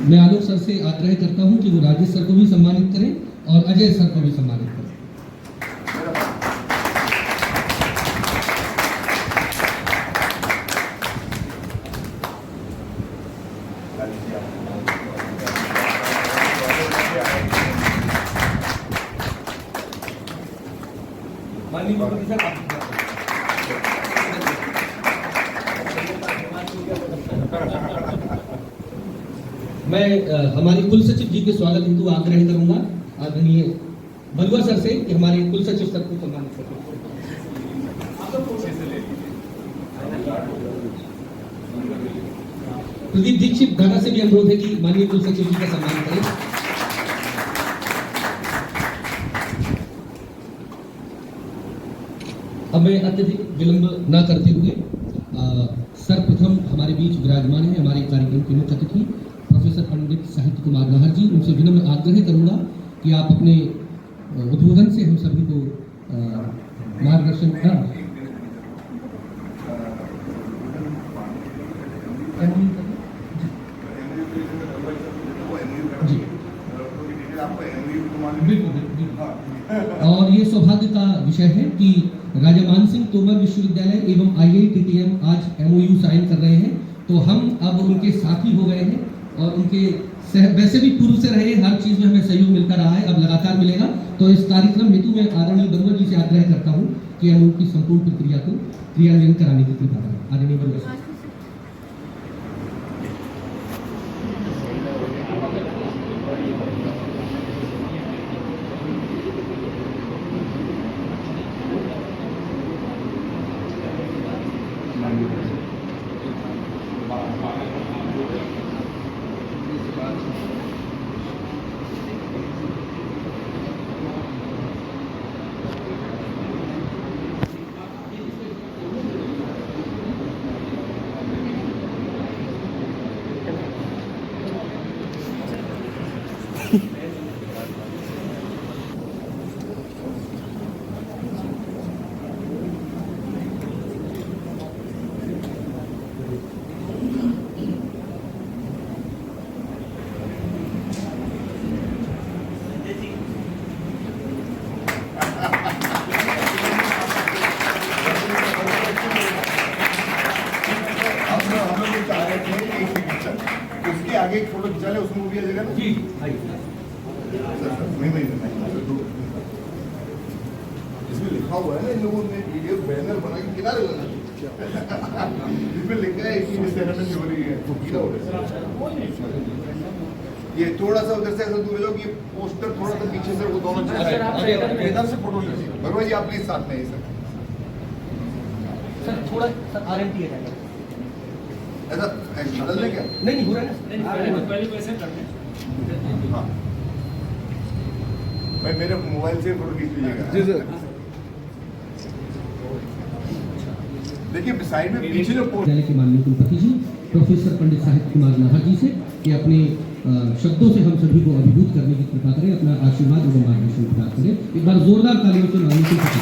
मैं आलोक सर से आग्रह करता हूं कि वो राजेश सर को भी सम्मानित करें और अजय सर को भी सम्मानित करें। मैं हमारे कुल सचिव जी के स्वागत हेतु आग्रह करूंगा आदरणीय बलुआ सर से कि हमारे कुल सचिव सर को सम्मानित करें। प्रदीप दीक्षित दादा से भी अनुरोध है कि माननीय कुल सचिव जी का सम्मान करें। अब मैं अत्यधिक विलंब न करते हुए सर्वप्रथम हमारे बीच विराजमान है हमारे कार्यक्रम के मुख्य अतिथि प्रोफेसर पंडित साहित्य कुमार नाहर जी। उनसे विनम्र आग्रह करूंगा कि आप अपने उद्बोधन से हम सभी को मार्गदर्शन करें। और ये सौभाग्य का विषय है कि राजा मानसिंह तोमर विश्वविद्यालय एवं IITTM आज MOU साइन कर रहे हैं, तो हम अब उनके साथी हो गए हैं और उनके वैसे भी पूर्व से रहे, हर चीज में हमें सहयोग मिलता रहा है, अब लगातार मिलेगा। तो इस कार्यक्रम हेतु मैं आदरणीय बलुआ जी से आग्रह करता हूँ कि MOU की संपूर्ण प्रक्रिया को क्रियान्वयन कराने की कृपा करें। आदरणीय बलुआ। उसके आगे एक फोटो खिंचा ले, उसमें वो भी आ जाएगा ना जी। इसमें लिखा हुआ है ना, इन लोगों ने वीडियो बैनर बना के किनारे लगा इसमें लिखा है कि सेरेमनी हो रही है। ये थोड़ा सा उधर से ऐसा दूर जाओ कि पोस्टर थोड़ा सा पीछे से, वो दोनों इधर से फोटो लीजिए। भगवान जी आप प्लीज साथ में सर थोड़ा RMT है ऐसा बदल ले क्या? नहीं हो रहा है ना, पहले वैसे करते हैं। हाँ मैं मेरे मोबाइल से फोटो खींच लीजिएगा जी सर। देखिए साइड में पीछे जो विद्यालय के माननीय कुलपति जी प्रोफेसर पंडित साहित्य कुमार नाहर जी से कि अपने शब्दों से हम सभी को अभिभूत करने की कृपा करें, अपना आशीर्वाद एवं मार्गदर्शन प्राप्त करें। एक बार जोरदार तालियों से माननीय कुलपति।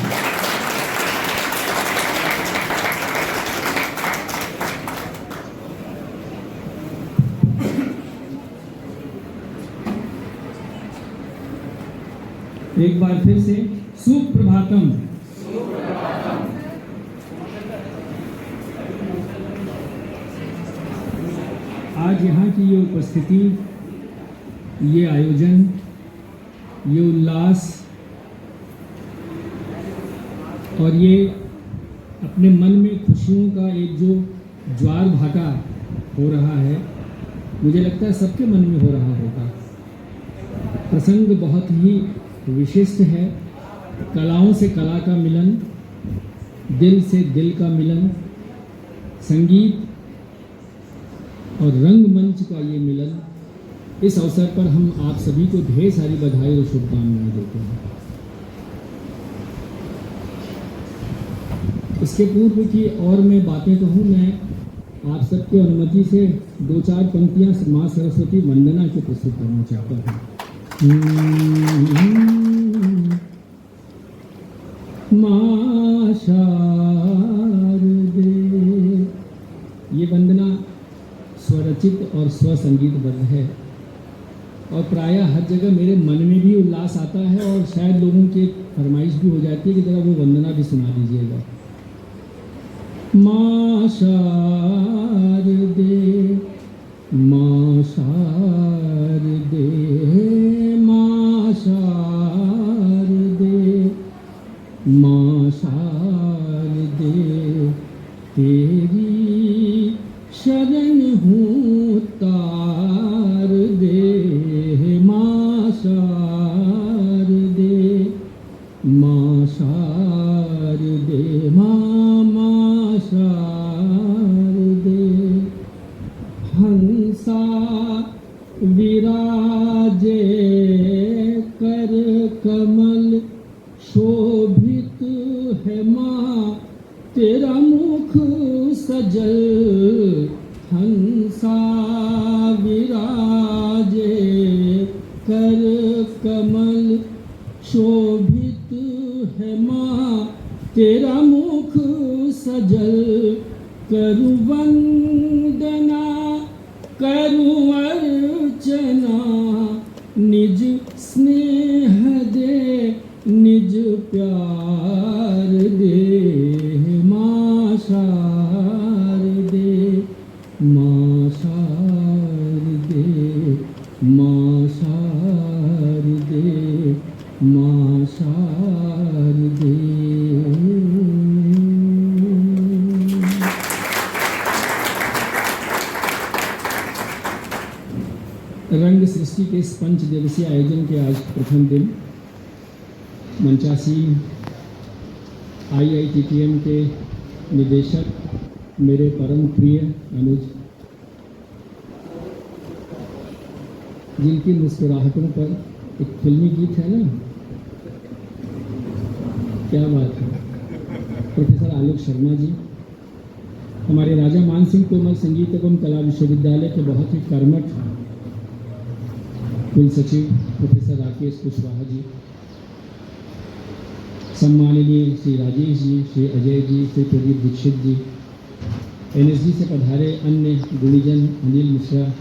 एक बार फिर से सुप्रभातम। आज यहाँ की ये उपस्थिति, ये आयोजन, ये उल्लास और ये अपने मन में खुशियों का एक जो ज्वार भाटा हो रहा है, मुझे लगता है सबके मन में हो रहा होगा। प्रसंग बहुत ही विशिष्ट है। कलाओं से कला का मिलन, दिल से दिल का मिलन, संगीत और रंगमंच का ये मिलन। इस अवसर पर हम आप सभी को ढेर सारी बधाई और शुभकामनाएं देते हैं। इसके पूर्व की और मैं बातें कहूँ, मैं आप सबकी अनुमति से 2-4 पंक्तियाँ माँ सरस्वती वंदना के प्रस्तुत करना चाहता हूँ। माँ शारदे, ये वंदना स्वरचित और स्वसंगीतबद्ध है। और प्रायः हर जगह मेरे मन में भी उल्लास आता है और शायद लोगों की फरमाइश भी हो जाती है कि जरा वो वंदना भी सुना दीजिएगा। माँ शारदे, माँ शारदे, माँ शारदे, माँ शारदे, तेरी शरण हूँ तार दे। माँ शारदे, माँ शारदे, माँ शारदे, हंसा विराजे कर कमल शोभित है माँ तेरा मुख सजल। हंसा विराजे कर कमल शोभित है माँ तेरा मुख सजल। करूँ वंदना करूँ अर्चना निज स्नेह दे निज प्यार दे। माँ शारदे, माँ शारदे, माँ शारदे, माँ शारदे। रंग सृष्टि के इस 5 दिवसीय आयोजन के आज प्रथम दिन मंचासी IITTM के निदेशक मेरे परम प्रिय अनुज, जिनकी मुस्कुराहटों पर एक फिल्मी गीत है ना, क्या बात है, प्रोफेसर आलोक शर्मा जी, हमारे राजा मानसिंह तोमर संगीत एवं कला विश्वविद्यालय के बहुत ही कर्मठ कुल सचिव प्रोफेसर राकेश कुशवाहा जी, सम्माननीय श्री राजेश जी, श्री अजय जी, श्री प्रदीप दीक्षित जी, NSG से पधारे अन्य गुणीजन अनिल मिश्रा,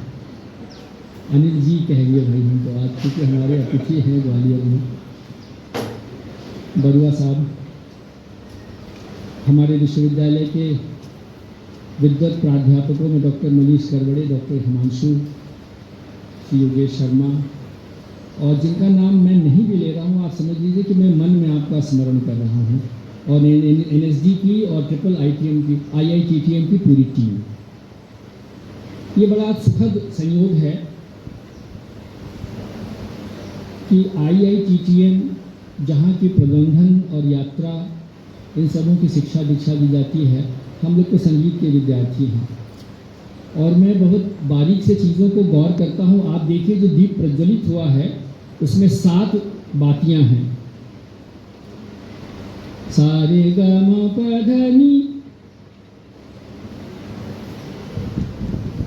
अनिल जी कहेंगे भाई हम तो आज, क्योंकि हमारे अतिथि हैं ग्वालियर में, बरुआ साहब, हमारे विश्वविद्यालय के विद्वत प्राध्यापकों में डॉक्टर मनीष करवड़े, डॉक्टर हिमांशु, श्री योगेश शर्मा, और जिनका नाम मैं नहीं भी ले रहा हूँ, आप समझ लीजिए कि मैं मन में आपका स्मरण कर रहा हूँ, और NSD की और IITTM की पूरी टीम। ये बड़ा सुखद संयोग है कि IITTM जहाँ की प्रबंधन और यात्रा इन सबों की शिक्षा दीक्षा दी जाती है, हम लोग तो संगीत के विद्यार्थी हैं और मैं बहुत बारीक से चीज़ों को गौर करता हूँ। आप देखिए जो दीप प्रज्वलित हुआ है उसमें 7 बातियां हैं, सारे गा मा पा धा नी।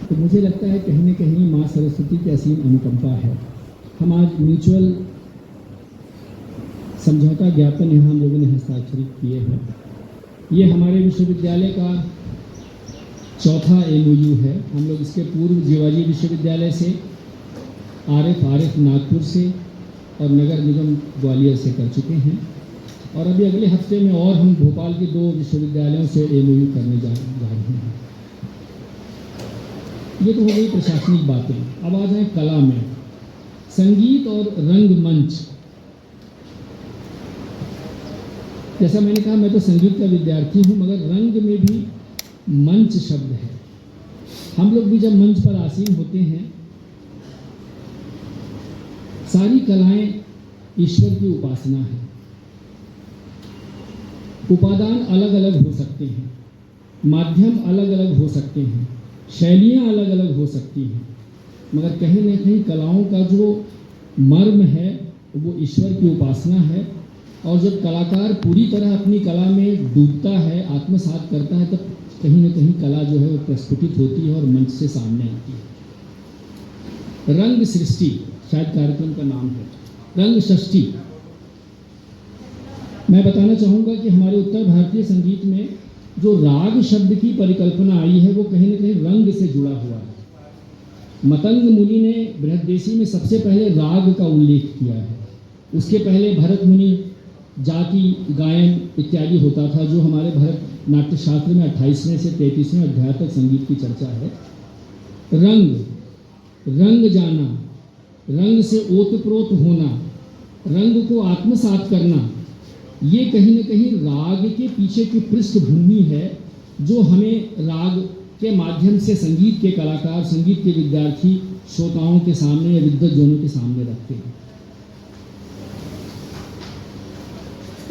तो मुझे लगता है कहीं न कहीं माँ सरस्वती की असीम अनुकंपा है। हम आज म्यूचुअल समझौता ज्ञापन यहाँ हम लोगों ने हस्ताक्षरित किए हैं। ये हमारे विश्वविद्यालय का चौथा MOU है। हम लोग इसके पूर्व जीवाजी विश्वविद्यालय से, RF नागपुर से और नगर निगम ग्वालियर से कर चुके हैं, और अभी अगले हफ्ते में और हम भोपाल के 2 विश्वविद्यालयों से MOU करने जा रहे हैं। ये तो हो गई प्रशासनिक बातें। अब आ जाए कला में, संगीत और रंगमंच। जैसा मैंने कहा, मैं तो संगीत का विद्यार्थी हूँ, मगर रंग में भी मंच शब्द है। हम लोग भी जब मंच पर आसीन होते हैं, सारी कलाएं ईश्वर की उपासना है। उपादान अलग अलग हो सकते हैं, माध्यम अलग अलग हो सकते हैं, शैलियां अलग अलग हो सकती हैं, मगर कहीं न कहीं कलाओं का जो मर्म है वो ईश्वर की उपासना है। और जब कलाकार पूरी तरह अपनी कला में डूबता है, आत्मसात करता है, तब कहीं न कहीं कला जो है वो प्रस्फुटित होती है और मंच से सामने आती है। रंग सृष्टि शायद कार्यक्रम का नाम है, रंग षष्ठी। मैं बताना चाहूँगा कि हमारे उत्तर भारतीय संगीत में जो राग शब्द की परिकल्पना आई है वो कहीं न कहीं रंग से जुड़ा हुआ है। मतंग मुनि ने बृहद्देशी में सबसे पहले राग का उल्लेख किया है। उसके पहले भरत मुनि जाति गायन इत्यादि होता था, जो हमारे भरत नाट्य शास्त्र में 28वें से 33वें अध्याय तक संगीत की चर्चा है। रंग जाना, रंग से ओतप्रोत होना, रंग को आत्मसात करना, ये कहीं न कहीं राग के पीछे की पृष्ठभूमि है, जो हमें राग के माध्यम से संगीत के कलाकार, संगीत के विद्यार्थी श्रोताओं के सामने या विद्वज्जनों के सामने रखते हैं।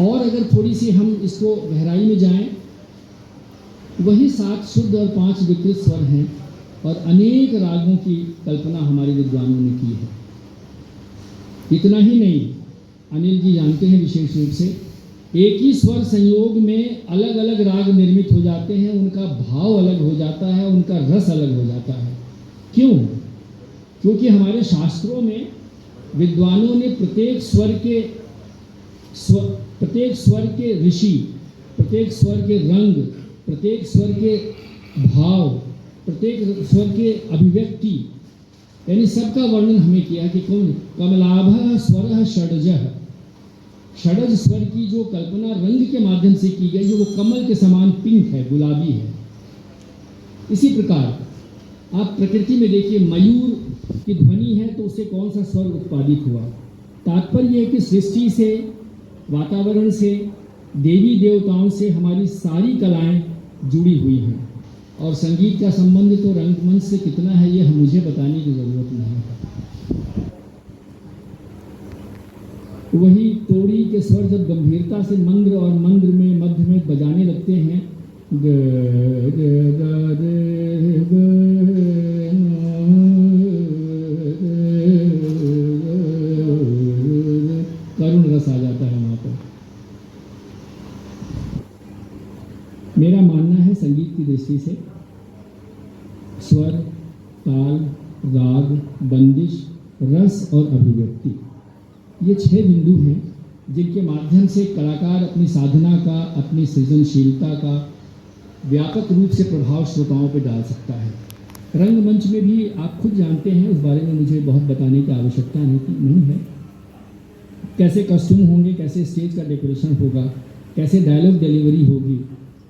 और अगर थोड़ी सी हम इसको गहराई में जाएं, वही 7 शुद्ध और 5 विकृत स्वर हैं और अनेक रागों की कल्पना हमारे विद्वानों ने की है। इतना ही नहीं, अनिल जी जानते हैं विशेष रूप से, एक ही स्वर संयोग में अलग अलग राग निर्मित हो जाते हैं, उनका भाव अलग हो जाता है, उनका रस अलग हो जाता है। क्यों? क्योंकि हमारे शास्त्रों में विद्वानों ने प्रत्येक स्वर के ऋषि, प्रत्येक स्वर के रंग, प्रत्येक स्वर के भाव, प्रत्येक स्वर के अभिव्यक्ति, यानी सबका वर्णन हमें किया कि कमलाभ स्वर षडजः, षडज स्वर की जो कल्पना रंग के माध्यम से की गई, जो वो कमल के समान पिंक है, गुलाबी है। इसी प्रकार आप प्रकृति में देखिए, मयूर की ध्वनि है तो उससे कौन सा स्वर उत्पादित हुआ। तात्पर्य है कि सृष्टि से, वातावरण से, देवी देवताओं से हमारी सारी कलाएं जुड़ी हुई हैं। और संगीत का संबंध तो रंगमंच से कितना है, ये मुझे बताने की ज़रूरत नहीं है। वही तोड़ी के स्वर जब गंभीरता से मंद्र और मंद्र में मध्य में बजाने लगते हैं, करुण रस आ जाता है वहाँ पर। मेरा मानना है संगीत की दृष्टि से स्वर, ताल, राग, बंदिश, रस और अभिव्यक्ति, ये 6 बिंदु हैं जिनके माध्यम से कलाकार अपनी साधना का, अपनी सृजनशीलता का व्यापक रूप से प्रभाव श्रोताओं पर डाल सकता है। रंगमंच में भी आप खुद जानते हैं, उस बारे में मुझे बहुत बताने की आवश्यकता नहीं है। कैसे कॉस्ट्यूम होंगे, कैसे स्टेज का डेकोरेशन होगा, कैसे डायलॉग डिलीवरी होगी,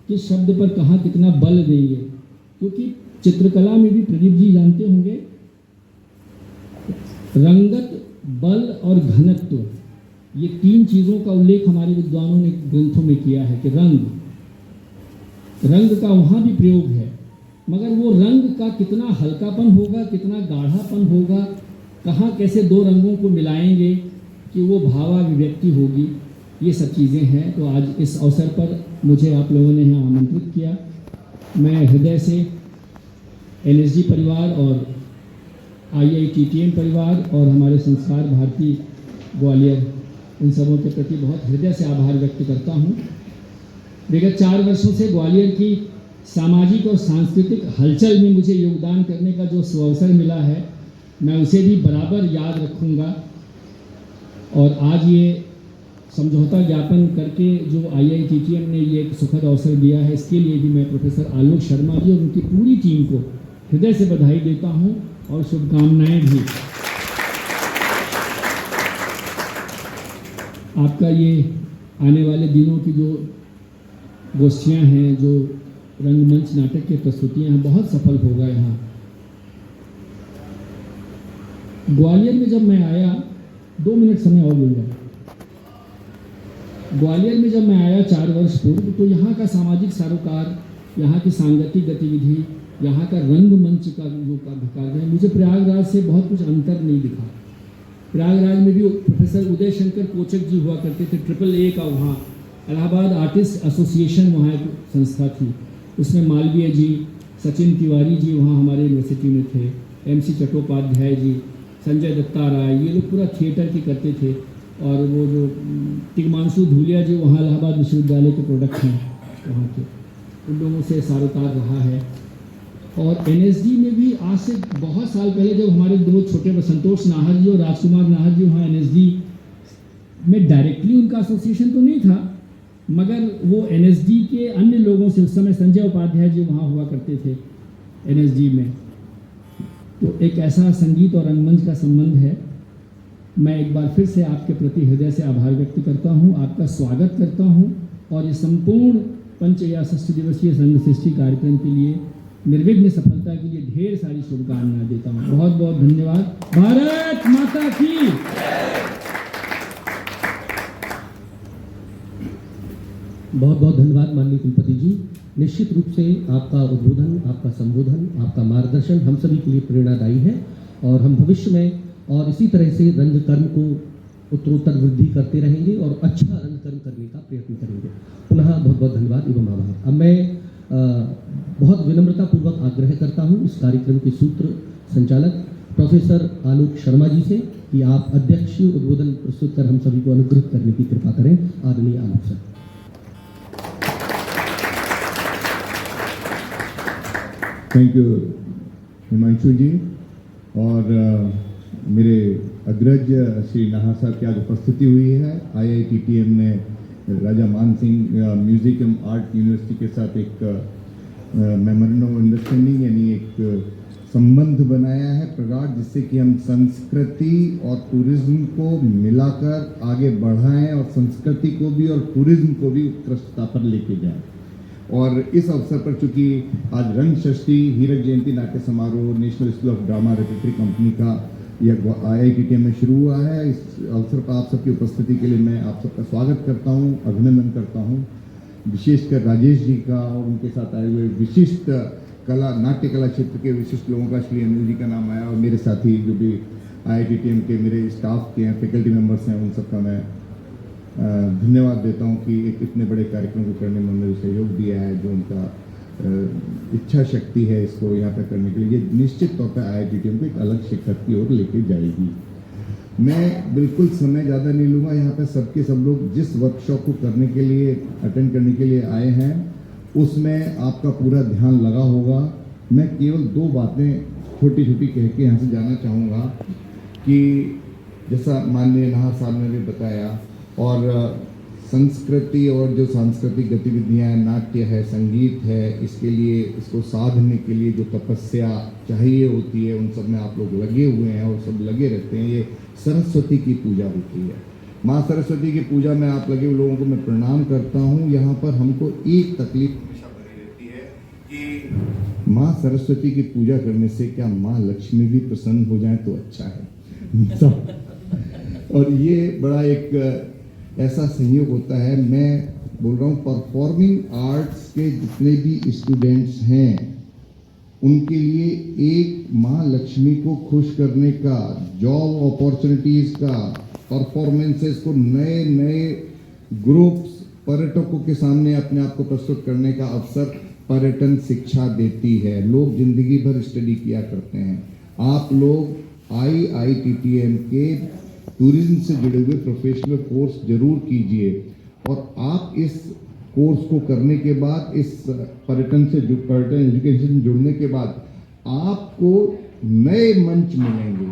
किस शब्द पर कहाँ कितना बल देंगे। क्योंकि चित्रकला में भी प्रदीप जी जानते होंगे, रंगत, बल और घनत्व, ये 3 चीज़ों का उल्लेख हमारे विद्वानों ने ग्रंथों में किया है कि रंग का वहाँ भी प्रयोग है, मगर वो रंग का कितना हल्कापन होगा, कितना गाढ़ापन होगा, कहाँ कैसे 2 रंगों को मिलाएंगे कि वो भावाभिव्यक्ति होगी, ये सब चीज़ें हैं। तो आज इस अवसर पर मुझे आप लोगों ने यहाँ आमंत्रित किया। मैं हृदय से NSG परिवार और IITTM परिवार और हमारे संस्कार भारती ग्वालियर, इन सबों के प्रति बहुत हृदय से आभार व्यक्त करता हूँ। विगत 4 वर्षों से ग्वालियर की सामाजिक और सांस्कृतिक हलचल में मुझे योगदान करने का जो सुअवसर मिला है, मैं उसे भी बराबर याद रखूँगा। और आज ये समझौता ज्ञापन करके जो IITTM ने ये एक सुखद अवसर दिया है, इसके लिए भी मैं प्रोफेसर आलोक शर्मा जी और उनकी पूरी टीम को हृदय से बधाई देता हूँ और शुभकामनाएं भी। आपका ये आने वाले दिनों की जो गोष्ठियाँ हैं, जो रंगमंच नाटक की प्रस्तुतियाँ हैं, बहुत सफल होगा। यहाँ ग्वालियर में जब मैं आया, 2 मिनट समय और लूँगा। ग्वालियर में जब मैं आया 4 वर्ष पूर्व, तो यहाँ का सामाजिक सरोकार, यहाँ की सांगतिक गतिविधि, यहाँ का रंगमंच का जो कार्य है, मुझे प्रयागराज से बहुत कुछ अंतर नहीं दिखा। प्रयागराज में भी प्रोफेसर उदय शंकर कोचक जी हुआ करते थे, AAA का वहाँ इलाहाबाद आर्टिस्ट एसोसिएशन वहाँ एक संस्था थी, उसमें मालवीय जी, सचिन तिवारी जी वहाँ हमारे यूनिवर्सिटी में थे, MC चट्टोपाध्याय जी, संजय दत्ता राय, ये लोग पूरा थिएटर की करते थे। और वो जो तिग्मांशु धूलिया जी वहाँ इलाहाबाद विश्वविद्यालय के प्रोडक्ट हैं वहाँ के, उन लोगों से सारोकार रहा है। और NSD में भी आज से बहुत साल पहले जब हमारे 2 छोटे संतोष नाहर जी और राजकुमार नाहर जी वहाँ NSD में डायरेक्टली उनका एसोसिएशन तो नहीं था, मगर वो NSD के अन्य लोगों से, उस समय संजय उपाध्याय जी वहाँ हुआ करते थे NSD में, तो एक ऐसा संगीत और रंगमंच का संबंध है। मैं एक बार फिर से आपके प्रति हृदय से आभार व्यक्त करता हूँ, आपका स्वागत करता हूँ और इस संपूर्ण पंच या षष्ठी दिवसीय संघ सृष्टि कार्यक्रम के लिए निर्विघ्न सफलता के लिए ढेर सारी शुभकामनाएं देता हूँ। बहुत बहुत धन्यवाद। भारत माता की। बहुत बहुत धन्यवाद माननीय कुलपति जी। निश्चित रूप से आपका उद्बोधन, आपका संबोधन, आपका मार्गदर्शन हम सभी के लिए प्रेरणादायी है और हम भविष्य में और इसी तरह से रंगकर्म को उत्तरोत्तर वृद्धि करते रहेंगे और अच्छा रंगकर्म करने का प्रयत्न करेंगे। पुनः बहुत बहुत धन्यवाद एवं आभार। अब मैं बहुत विनम्रतापूर्वक आग्रह करता हूँ इस कार्यक्रम के सूत्र संचालक प्रोफेसर आलोक शर्मा जी से कि आप अध्यक्षीय उद्बोधन प्रस्तुत कर हम सभी को अनुग्रहित करने की कृपा करें। आदरणीय आलोक सर। थैंक यू हिमांशु जी और मेरे अग्रज श्री नाहर साहब की आज उपस्थिति हुई है। IITTM ने राजा मान Singh music and art university के साथ एक मेमोरेंडम ऑफ अंडरस्टैंडिंग यानी एक संबंध बनाया है प्रगाढ़, जिससे कि हम संस्कृति और टूरिज्म को मिलाकर आगे बढ़ाएं और संस्कृति को भी और टूरिज्म को भी उत्कृष्टता पर लेके जाएं। और इस अवसर पर चूंकि आज रंग षष्ठी हीरक जयंती नाट्य समारोह national school of drama repertory company का यह IITTM में शुरू हुआ है, इस अवसर पर आप सबकी उपस्थिति के लिए मैं आप सबका स्वागत करता हूं, अभिनंदन करता हूं। विशेषकर राजेश जी का और उनके साथ आए हुए विशिष्ट कला नाट्य कला क्षेत्र के विशिष्ट लोगों का श्री अनिल जी का नाम आया और मेरे साथी जो भी IITTM के मेरे स्टाफ के हैं, फैकल्टी मेंबर्स हैं, उन सबका मैं धन्यवाद देता हूं कि एक इतने बड़े कार्यक्रम को करने में उन्होंने सहयोग दिया है, जो उनका इच्छा शक्ति है इसको यहाँ पर करने के लिए। ये निश्चित तौर पर IITTM को एक अलग शिखर की ओर लेके जाएगी। मैं बिल्कुल समय ज़्यादा नहीं लूँगा। यहाँ पर सबके सब लोग जिस वर्कशॉप को करने के लिए अटेंड करने के लिए आए हैं उसमें आपका पूरा ध्यान लगा होगा। मैं केवल दो बातें छोटी छोटी कह के यहाँ से जाना चाहूँगा कि जैसा माननीय नाहर साहब ने भी बताया और संस्कृति और जो सांस्कृतिक गतिविधियां हैं, नाट्य है, संगीत है, इसके लिए इसको साधने के लिए जो तपस्या चाहिए होती है उन सब में आप लोग लगे हुए हैं और सब लगे रहते हैं। ये सरस्वती की पूजा होती है। माँ सरस्वती की पूजा में आप लगे हुए लोगों को मैं प्रणाम करता हूँ। यहाँ पर हमको एक तकलीफ हमेशा बनी रहती है कि माँ सरस्वती की पूजा करने से क्या माँ लक्ष्मी भी प्रसन्न हो जाए तो अच्छा है। और ये बड़ा एक ऐसा संयोग होता है। मैं बोल रहा हूँ परफॉर्मिंग आर्ट्स के जितने भी स्टूडेंट्स हैं उनके लिए एक माँ लक्ष्मी को खुश करने का, जॉब अपॉर्चुनिटीज का, परफॉर्मेंसेस को नए नए ग्रुप्स पर्यटकों के सामने अपने आप को प्रस्तुत करने का अवसर पर्यटन शिक्षा देती है। लोग जिंदगी भर स्टडी किया करते हैं। आप लोग IITTM के टूरिज्म से जुड़े हुए प्रोफेशनल कोर्स जरूर कीजिए और आप इस कोर्स को करने के बाद, इस पर्यटन एजुकेशन से जुड़ने के बाद आपको नए मंच मिलेंगे,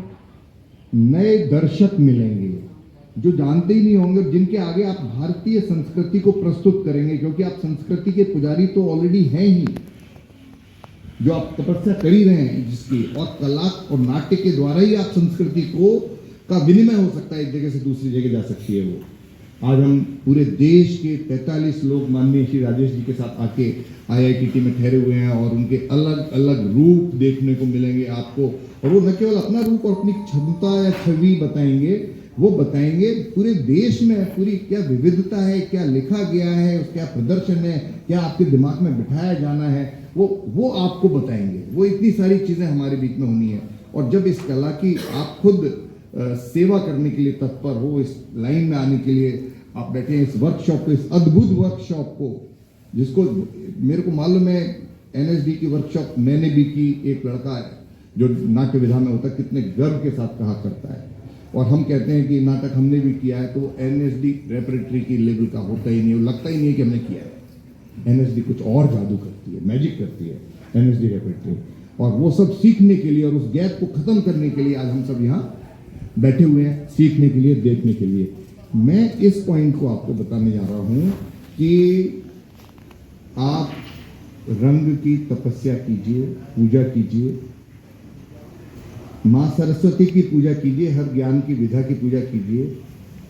नए दर्शक मिलेंगे जो जानते ही नहीं होंगे, जिनके आगे आप भारतीय संस्कृति को प्रस्तुत करेंगे, क्योंकि आप संस्कृति के पुजारी तो ऑलरेडी हैं ही, जो आप तपस्या कर ही रहे हैं जिसकी, और कला और नाट्य के द्वारा ही आप संस्कृति को का विनिमय हो सकता है, एक जगह से दूसरी जगह जा सकती है वो। आज हम पूरे देश के 45 लोग माननीय श्री राजेश जी के साथ आके IITT में ठहरे हुए हैं और उनके अलग अलग रूप देखने को मिलेंगे आपको। और वो न केवल अपना रूप और अपनी क्षमता या छवि बताएंगे, वो बताएंगे पूरे देश में पूरी क्या विविधता है, क्या लिखा गया है, क्या प्रदर्शन है, क्या आपके दिमाग में बिठाया जाना है, वो आपको बताएंगे। वो इतनी सारी चीज़ें हमारे बीच में होनी है। और जब इस कला की आप खुद सेवा करने के लिए तत्पर हो, इस लाइन में आने के लिए आप बैठे हैं, इस वर्कशॉप को, इस अद्भुत वर्कशॉप को, जिसको मेरे को मालूम है NSD की वर्कशॉप मैंने भी की। एक लड़का है जो नाट्य विधा में होता है, कितने गर्व के साथ कहा करता है। और हम कहते हैं कि नाटक हमने भी किया है, तो NSD रेपरेटरी की लेवल का होता ही नहीं, लगता ही नहीं है कि हमने किया है। NSD कुछ और जादू करती है, मैजिक करती है NSD रेपरेटरी। और वो सब सीखने के लिए और उस गैप को खत्म करने के लिए आज हम सब यहाँ बैठे हुए हैं, सीखने के लिए, देखने के लिए। मैं इस पॉइंट को आपको बताने जा रहा हूं कि आप रंग की तपस्या कीजिए, पूजा कीजिए, माँ सरस्वती की पूजा कीजिए, हर ज्ञान की विधा की पूजा कीजिए,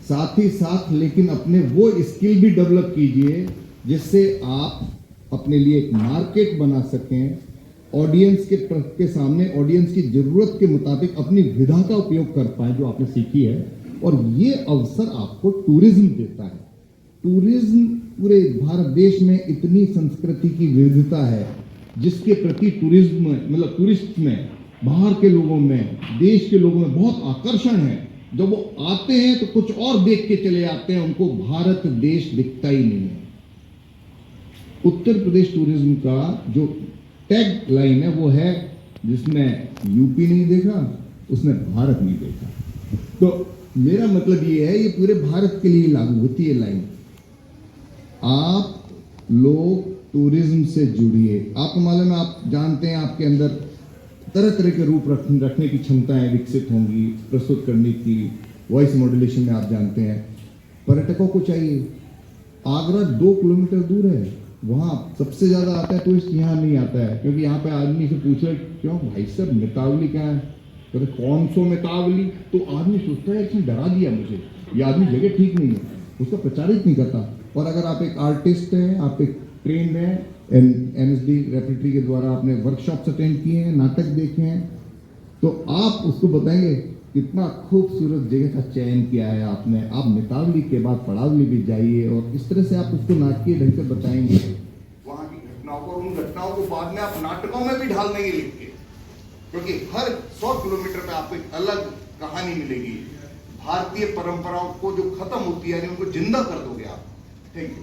साथ ही साथ लेकिन अपने वो स्किल भी डेवलप कीजिए जिससे आप अपने लिए एक मार्केट बना सकें, ऑडियंस के सामने ऑडियंस की जरूरत के मुताबिक अपनी विधा का उपयोग कर पाए जो आपने सीखी है। और ये अवसर आपको टूरिज्म देता है। टूरिज्म पूरे भारत देश में इतनी संस्कृति की विविधता है जिसके प्रति टूरिज्म मतलब टूरिस्ट में, बाहर के लोगों में, देश के लोगों में बहुत आकर्षण है। जब वो आते हैं तो कुछ और देख के चले आते हैं, उनको भारत देश दिखता ही नहीं है। उत्तर प्रदेश टूरिज्म का जो टैग लाइन है वो है, जिसने यूपी नहीं देखा उसने भारत नहीं देखा। तो मेरा मतलब ये है, ये पूरे भारत के लिए लागू होती है लाइन। आप लोग टूरिज्म से जुड़िए। आपको मालूम है, आप जानते हैं आपके अंदर तरह तरह के रूप रखने की क्षमताएं विकसित होंगी, प्रस्तुत करने की, वॉइस मॉड्यूलेशन में आप जानते हैं। पर्यटकों को चाहिए, आगरा 2 किलोमीटर दूर है, वहाँ सबसे ज़्यादा आता है टूरिस्ट, यहाँ नहीं आता है क्योंकि यहाँ पे आदमी से पूछ रहे क्यों भाई साहब मितावली क्या है, कहते कौन सो मितावली, तो आदमी सोचता है कि डरा दिया मुझे, ये आदमी जगह ठीक नहीं है, उसका प्रचारित नहीं करता। और अगर आप एक आर्टिस्ट हैं, आप एक ट्रेंड हैं, NSD रेपरेटरी के द्वारा आपने वर्कशॉप्स अटेंड किए हैं, नाटक देखे हैं, तो आप उसको बताएंगे कितना खूबसूरत जगह का चयन किया है आपने। आप मितावली के बाद पड़ावली भी जाइए और इस तरह से आप उसको नाटकीय ढंग से बताएंगे वहां की घटनाओं को, उन घटनाओं को बाद में आप नाटकों में भी ढाल देंगे लिख के, क्योंकि हर 100 किलोमीटर पे आपको एक अलग कहानी मिलेगी। भारतीय परंपराओं को जो खत्म होती है उनको जिंदा कर दोगे आप। Thank you.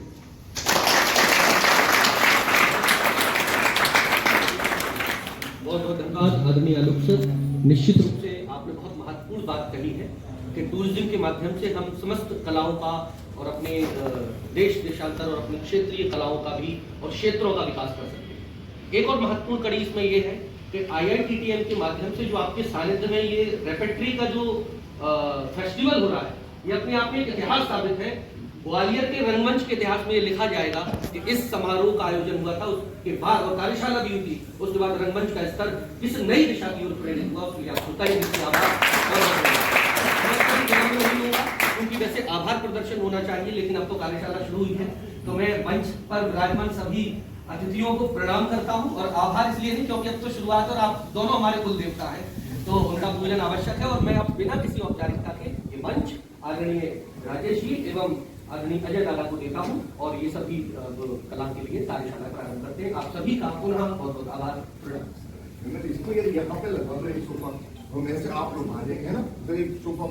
बहुत बहुत धन्यवाद आदरणीय आलोक सर। निश्चित रूप से आपने बहुत महत्वपूर्ण बात कही है कि टूरिज्म के माध्यम से हम समस्त कलाओं का और अपने देश देशांतर और अपनी क्षेत्रीय कलाओं का भी और क्षेत्रों का विकास कर सकते हैं। एक और महत्वपूर्ण कड़ी इसमें यह है कि IITTM के माध्यम से जो आपके सानिध्य में ये रेपेट्री का जो फेस्टिवल हो रहा है, ये अपने आप में एक इतिहास साबित है। ग्वालियर के रंगमंच के इतिहास में ये लिखा जाएगा कि इस समारोह का आयोजन हुआ था, उसके बाद और कार्यशाला भी हुई थी, उसके बाद रंगमंच का स्तर किस नई दिशा की ओर प्रेरित हुआ, उसके लिए आप होता ही नहीं होगा, क्योंकि वैसे आभार प्रदर्शन होना चाहिए, लेकिन अब तो कार्यशाला शुरू हुई है। तो मैं मंच पर विराजमान सभी अतिथियों को प्रणाम करता हूं और आभार इसलिए नहीं क्योंकि अब तो शुरुआत और आप दोनों हमारे कुल देवता हैं, तो उनका पूजन आवश्यक है। और मैं अब बिना किसी औपचारिकता के ये मंच आदरणीय राजेश जी एवं आदरणीय अजय दादा को देता हूं और ये सभी कला के लिए कार्यशाला प्रारंभ करते हैं। आप सभी का पुनः बहुत बहुत आभार प्रणाम। इसको यदि यहाँ पे लगवा दो एक सोफा, और मेरे से आप लोग आ जाएंगे ना, तो एक सोफा